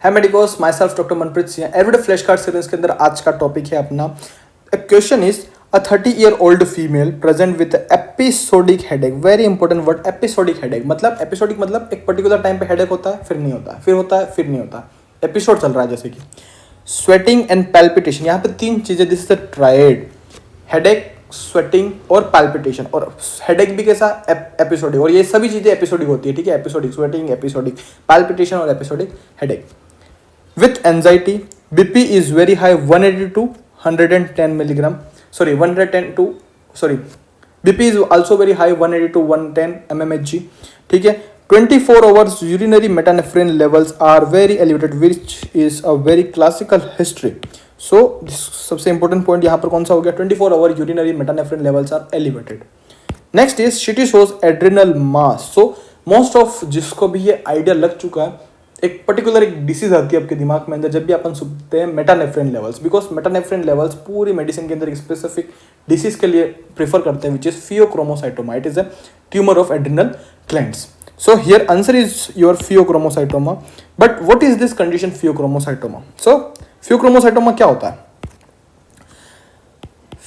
है medicos, my self doctor Manpreet Singh. Everyday flash card series के अंदर आज का टॉपिक है अपना question is a 30-year-old female present with episodic headache. Very important word episodic headache. मतलब एपिसोडिक मतलब एक पर्टिकुलर टाइम पे हेडेक होता है, फिर नहीं होता है, फिर होता है, फिर नहीं होता है, एपिसोड चल रहा है जैसे कि स्वेटिंग एंड पैल्पिटेशन। यहाँ पे तीन चीजें, this is the tried, headache, sweating और पैल्पिटेशन। और हेडेक भी कैसा, एपिसोडिक, और ये सभी चीजें एपिसोडिक होती है, ठीक है। एपिसोडिक स्वेटिंग, एपिसोडिक पैल्पिटेशन और episodic headache. With anxiety BP is very high 180 to 110 milligram, sorry 110 to sorry BP is also very high 180 to 110 mmHg, ठीक है। 24 hours urinary metanephrine levels are very elevated which is a very classical history. So सबसे important point यहाँ पर कौन सा हो गया, 24 hour urinary metanephrine levels are elevated. Next is CT shows adrenal mass. So most of जिसको भी ये आइडिया लग चुका है, एक पर्टिकुलर एक डिसीज आती है आपके दिमाग में अंदर जब भी अपन सुनते हैं मेटानेफ्रिन लेवल्स, बिकॉज मेटानेफ्रिन लेवल्स पूरी मेडिसिन के अंदर एक स्पेसिफिक डिसीज के लिए प्रेफर करते हैं, which is pheochromocytoma. It is a tumour of adrenal glands. So here answer is your pheochromocytoma. But what is this condition pheochromocytoma? So pheochromocytoma क्या होता है?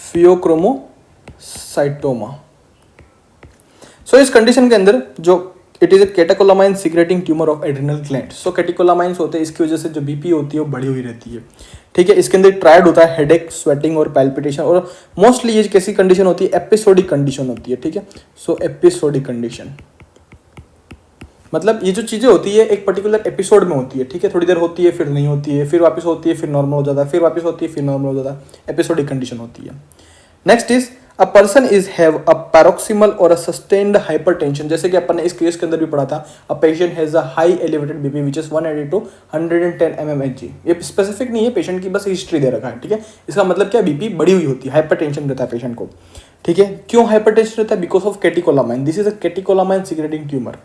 Pheochromocytoma. So इस कंडीशन के अंदर जो it is a catecholamine secreting tumour of adrenal gland. So catecholamines होते हैं, इसकी वजह से जो बीपी होती है वो बढ़ी हुई रहती है, ठीक है. इसके अंदर ट्रायड होता है, हेडेक, स्वेटिंग और पैल्पिटेशन. और मोस्टली ये कैसी कंडीशन होती है, एपिसोडिक कंडीशन होती है, ठीक है. सो एपिसोडिक कंडीशन मतलब ये जो चीज़ें होती है एक पर्टिकुलर एपिसोड में होती है, ठीक है. थोड़ी देर होती है, फिर नहीं होती है, फिर वापस होती है, फिर नॉर्मल हो जाता है, फिर वापस होती है, फिर नॉर्मल हो जाता है. एपिसोडिक कंडीशन होती है. Next is a person is have a paroxysmal और अ सस्टेन्ड हाइपरटेंशन. जैसे कि अपन ने इस केस के अंदर भी पढ़ा था, a patient has a high elevated BP which is 180 to 110 mmHg. ये स्पेसिफिक नहीं है, पेशेंट की बस हिस्ट्री दे रखा है, ठीक है. इसका मतलब क्या, बीपी बढ़ी हुई होती है, हाइपरटेंशन रहता है पेशेंट को, ठीक है. क्यों हाइपरटेंशन रहता है? Because of catecholamine. This is a catecholamine secreting tumour.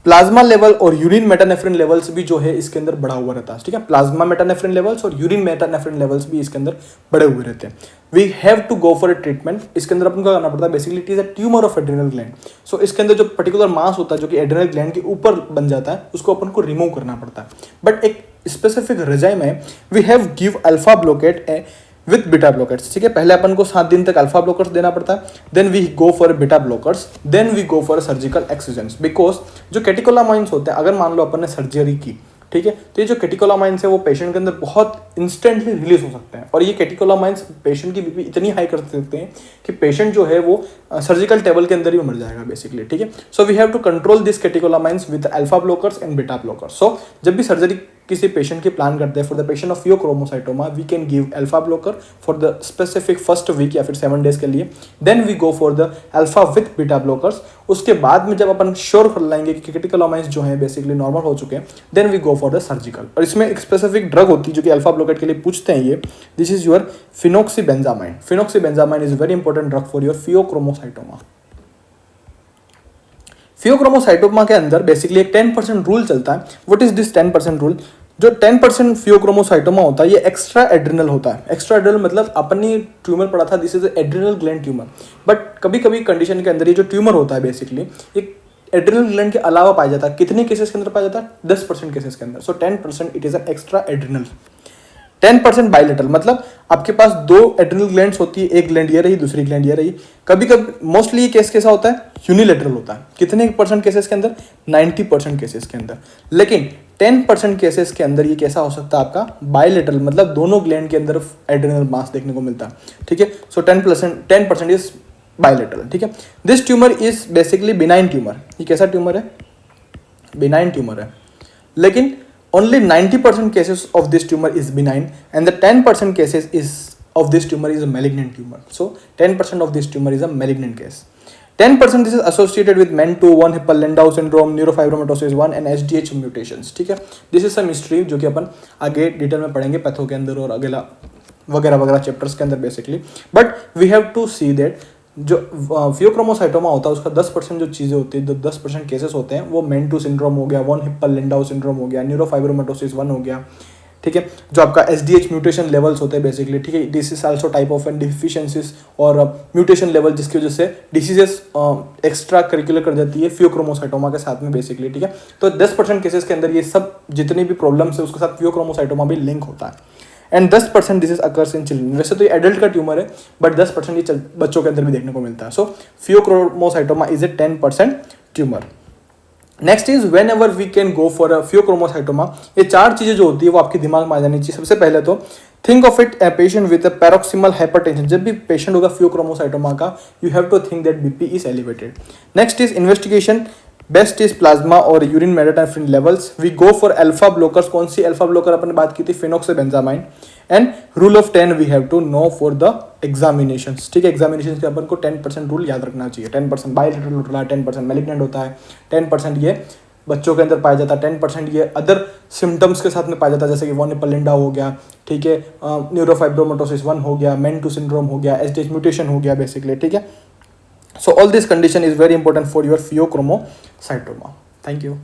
Plasma level और यूरिन मेटानेफ्रिन लेवल्स भी जो है इसके अंदर बढ़ा हुआ रहता है, ठीक है. प्लाज्मा मेटानेफ्रिन लेवल्स और यूरिन मेटानेफ्रिन लेवल्स भी इसके अंदर बढ़े हुए रहते हैं. We have to go for a treatment. इसके अंदर अपन को करना पड़ता है, basically it is a tumour of adrenal gland. So इसके अंदर जो पर्टिकुलर मास होता है जो कि एड्रिनल ग्लैंड के ऊपर बन जाता है, उसको अपन को रिमूव करना पड़ता है. बट एक स्पेसिफिक रेजाइम है, we have give alpha blockade with beta blockers, ठीक है. पहले अपन को 7 दिन तक अल्फा ब्लॉकर्स देना पड़ता है, then we go for beta blockers, then we go for surgical excisions. Because जो कैटेकोलामाइंस होते हैं, अगर मान लो अपन ने सर्जरी की, ठीक है, तो ये जो कैटेकोलामाइंस है वो पेशेंट के अंदर बहुत इंस्टेंटली रिलीज हो सकते हैं. और ये कैटेकोलामाइंस पेशेंट की बीपी इतनी हाई कर सकते हैं कि पेशेंट जो है वो सर्जिकल टेबल के अंदर ही मर जाएगा बेसिकली, ठीक है. So we have to control this catecholamines with alpha blockers and beta blockers. So जब भी सर्जरी किसी पेशेंट की प्लान करते हैं for the patient of pheochromocytoma, we can give alpha blocker for the specific first week या फिर 7 days के लिए. Then we go for the alpha with beta blockers. उसके बाद में जब अपन श्योर कर लेंगे कि कैटेकोलामाइंस जो है बेसिकली नॉर्मल हो चुके हैं, then we go for the surgical. और इसमें एक स्पेसिफिक ड्रग होती है जो कि अल्फा ब्लॉकेट के लिए पूछते हैं ये. This is your phenoxybenzamine. Phenoxybenzamine is very important drug for your pheochromocytoma. Pheochromocytoma के अंदर बेसिकली एक 10% रूल चलता है. What is this 10% rule? जो 10% फियोक्रोमोसाइटोमा होता है ये एक्स्ट्रा एड्रिनल होता है. एक्स्ट्रा एड्रिनल मतलब अपनी ट्यूमर पढ़ा था, this is adrenal gland tumour. But कभी कभी कंडीशन के अंदर ये जो ट्यूमर होता है बेसिकली एक एड्रिनल ग्लैंड के अलावा पाया जाता है. कितने केसेस के अंदर पाया जाता है? 10% केसेस के अंदर. सो 10% it is an extra adrenal. 10% bilateral मतलब आपके पास 2 एड्रिनल ग्लैंड्स होती है, एक ग्लैंड ये रही, दूसरी ग्लैंड ये रही. कभी कभी मोस्टली ये केस कैसा होता है, यूनिलेटरल होता है. कितने % केसेस के अंदर? 90% केसेस के अंदर. लेकिन 10% केसेस के अंदर ये कैसा हो सकता है आपका, बायलेटरल मतलब दोनों ग्लैंड के अंदर एड्रिनल मास देखने को मिलता है, ठीक है. सो 10% इज बायलेटरल, ठीक है. This tumour is basically benign tumour. ये कैसा ट्यूमर है? बिनाइन ट्यूमर है. लेकिन only 90% cases of this tumor is benign and the 10% cases of this tumor is a malignant tumor. So 10% of this tumor is a malignant case. 10% this is associated with MEN2, Hippel-Lindau syndrome, neurofibromatosis 1 and SDH mutations, ठीक है. This is some history जो कि अपन आगे detail में पढ़ेंगे patho के अंदर और अगला वगैरह वगैरह चैप्टर्स के अंदर basically. But we have to see that जो फियोक्रोमोसाइटोमा होता है उसका 10% जो चीज़ें होती है, 10% केसेस होते हैं वो MEN2 सिंड्रोम हो गया, 1 हिप्पल लिंडाउ सिंड्रोम हो गया, न्यूरोफाइब्रोमेटोसिस 1 हो गया, ठीक है, जो आपका SDH म्यूटेशन लेवल्स होते हैं बेसिकली, ठीक है, this is also type of an deficiencies और म्यूटेशन लेवल जिसकी वजह से डिसीजेस एक्स्ट्रा करिकुलर कर जाती है फियोक्रोमोसाइटोमा के साथ में बेसिकली, ठीक है। तो 10% केसेस के अंदर ये सब जितनी भी प्रॉब्लम्स है उसके साथ फियोक्रोमोसाइटोमा भी लिंक होता है and 10% this is occurs in children. वैसे तो ये एडल्ट का ट्यूमर है बट 10% ये बच्चों के अंदर भी देखने को मिलता है। So pheochromocytoma is a 10% tumour. Next is whenever we can go for a pheochromocytoma, ये 4 चीजें जो होती है वो आपके दिमाग में आ जानी चाहिए। सबसे पहले तो think of it a patient with a paroxysmal hypertension, जब भी पेशेंट होगा फियोक्रोमोसाइटोमा का you have to think that BP is elevated. Next is investigation, best is plasma और urine metanephrine levels. We go for alpha blockers, कौन सी alpha blocker अपन ने बात की थी, phenoxybenzamine. And rule of 10 we have to know for the examinations, ठीक है, एग्जामिनेशन के अपन को 10% रूल याद रखना चाहिए। 10% बायोलेटरल होता है, 10% मैलिग्नेंट होता है, 10% ये बच्चों के अंदर पाया जाता है, 10% ये अदर सिम्टम्स के साथ में पाया जाता है, जैसे कि वॉन निपल हो गया, ठीक है, न्यूरोफाइब्रोमाटोसिस 1 हो गया, MEN2 सिंड्रोम हो गया, SDH म्यूटेशन हो गया बेसिकली, ठीक है। So all this condition is very important for your pheochromocytoma. Thank you.